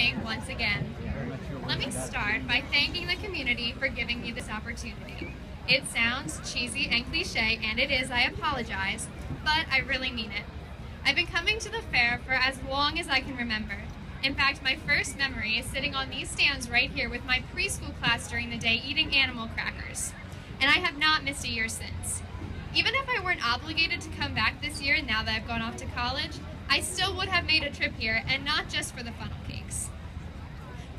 morning once again. Let me start by thanking the community for giving me this opportunity. It sounds cheesy and cliche, and it is, I apologize, but I really mean it. I've been coming to the fair for as long as I can remember. In fact, my first memory is sitting on these stands right here with my preschool class during the day eating animal crackers. And I have not missed a year since. Even if I weren't obligated to come back this year now that I've gone off to college, I still would have made a trip here, and not just for the funnel cakes.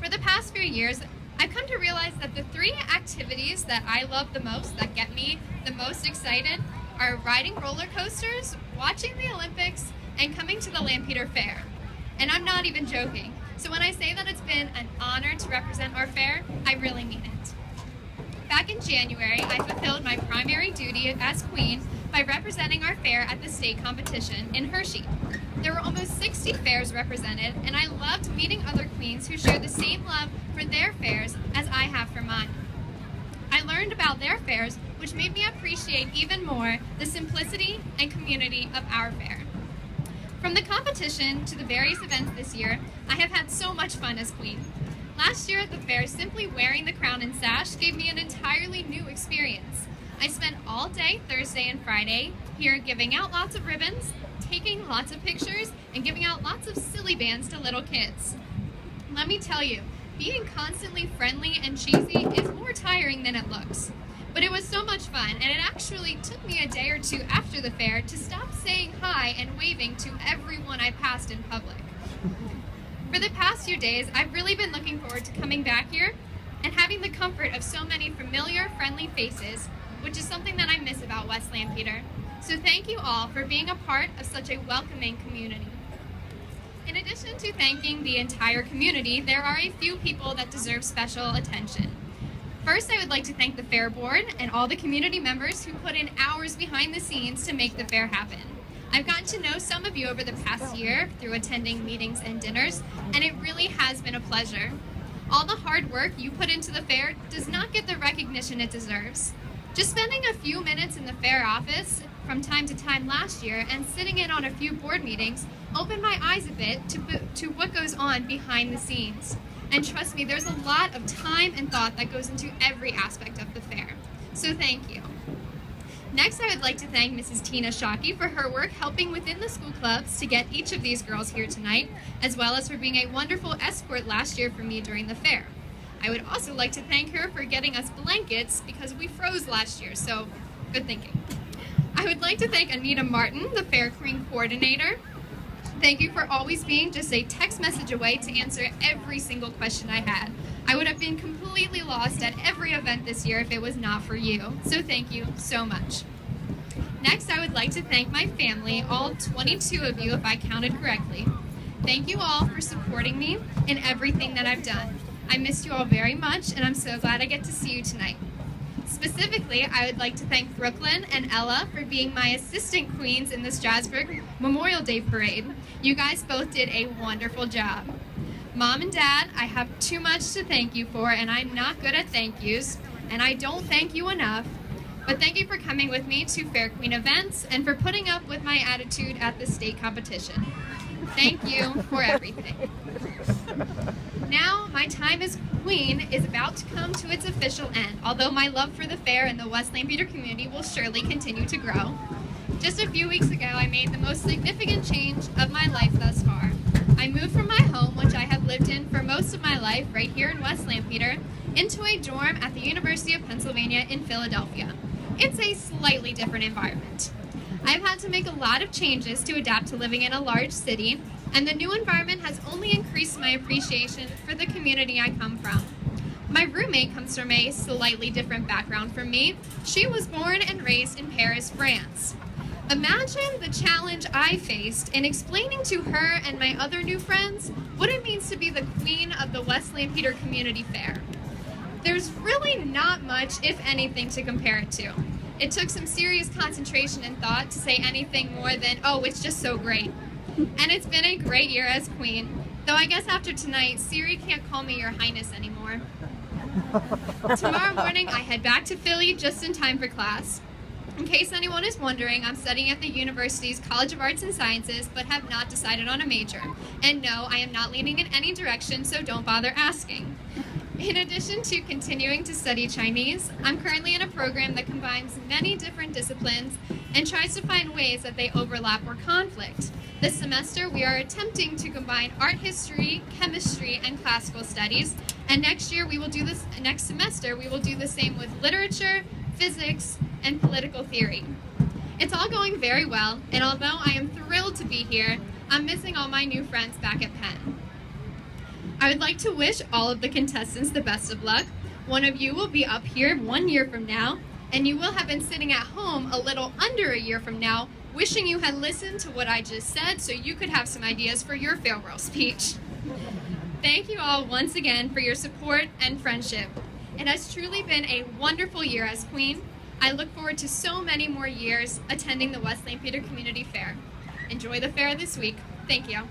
For the past few years, I've come to realize that the three activities that I love the most, that get me the most excited, are riding roller coasters, watching the Olympics, and coming to the Lampeter Fair. And I'm not even joking. So when I say that it's been an honor to represent our fair, I really mean it. Back in January, I fulfilled my primary duty as queen by representing our fair at the state competition in Hershey. There were almost 60 fairs represented, and I loved meeting other queens who share the same love for their fairs as I have for mine. I learned about their fairs, which made me appreciate even more the simplicity and community of our fair. From the competition to the various events this year, I have had so much fun as queen. Last year at the fair, simply wearing the crown and sash gave me an entirely new experience. I spent all day Thursday and Friday here giving out lots of ribbons, taking lots of pictures, and giving out lots of silly bands to little kids. Let me tell you, being constantly friendly and cheesy is more tiring than it looks. But it was so much fun, and it actually took me a day or two after the fair to stop saying hi and waving to everyone I passed in public. For the past few days, I've really been looking forward to coming back here and having the comfort of so many familiar, friendly faces, which is something that I miss about West Lampeter. So thank you all for being a part of such a welcoming community. In addition to thanking the entire community, there are a few people that deserve special attention. First, I would like to thank the Fair Board and all the community members who put in hours behind the scenes to make the fair happen. I've gotten to know some of you over the past year through attending meetings and dinners, and it really has been a pleasure. All the hard work you put into the fair does not get the recognition it deserves. Just spending a few minutes in the fair office from time to time last year and sitting in on a few board meetings opened my eyes a bit to what goes on behind the scenes. And trust me, there's a lot of time and thought that goes into every aspect of the fair. So thank you. Next, I would like to thank Mrs. Tina Shockey for her work helping within the school clubs to get each of these girls here tonight, as well as for being a wonderful escort last year for me during the fair. I would also like to thank her for getting us blankets because we froze last year, so good thinking. I would like to thank Anita Martin, the Fair Queen Coordinator. Thank you for always being just a text message away to answer every single question I had. I would have been completely lost at every event this year if it was not for you, so thank you so much. Next, I would like to thank my family, all 22 of you if I counted correctly. Thank you all for supporting me in everything that I've done. I miss you all very much, and I'm so glad I get to see you tonight. Specifically, I would like to thank Brooklyn and Ella for being my assistant queens in the Strasburg Memorial Day Parade. You guys both did a wonderful job. Mom and Dad, I have too much to thank you for, and I'm not good at thank yous, and I don't thank you enough. But thank you for coming with me to Fair Queen events and for putting up with my attitude at the state competition. Thank you for everything. Now, my time as queen is about to come to its official end, although my love for the fair and the West Lampeter community will surely continue to grow. Just a few weeks ago, I made the most significant change of my life thus far. I moved from my home, which I have lived in for most of my life, right here in West Lampeter, into a dorm at the University of Pennsylvania in Philadelphia. It's a slightly different environment. I've had to make a lot of changes to adapt to living in a large city, and the new environment has only increased my appreciation for the community I come from. My roommate comes from a slightly different background from me. She was born and raised in Paris, France. Imagine the challenge I faced in explaining to her and my other new friends what it means to be the queen of the West Lampeter Community Fair. There's really not much, if anything, to compare it to. It took some serious concentration and thought to say anything more than, oh, it's just so great. And it's been a great year as queen, though I guess after tonight, Siri can't call me Your Highness anymore. Tomorrow morning, I head back to Philly just in time for class. In case anyone is wondering, I'm studying at the university's College of Arts and Sciences, but have not decided on a major. And no, I am not leaning in any direction, so don't bother asking. In addition to continuing to study Chinese, I'm currently in a program that combines many different disciplines and tries to find ways that they overlap or conflict. This semester, we are attempting to combine art history, chemistry, and classical studies, and next semester, we will do the same with literature, physics, and political theory. It's all going very well, and although I am thrilled to be here, I'm missing all my new friends back at Penn. I would like to wish all of the contestants the best of luck. One of you will be up here 1 year from now, and you will have been sitting at home a little under a year from now, wishing you had listened to what I just said so you could have some ideas for your farewell speech. Thank you all once again for your support and friendship. It has truly been a wonderful year as Queen. I look forward to so many more years attending the West Lampeter Community Fair. Enjoy the fair this week. Thank you.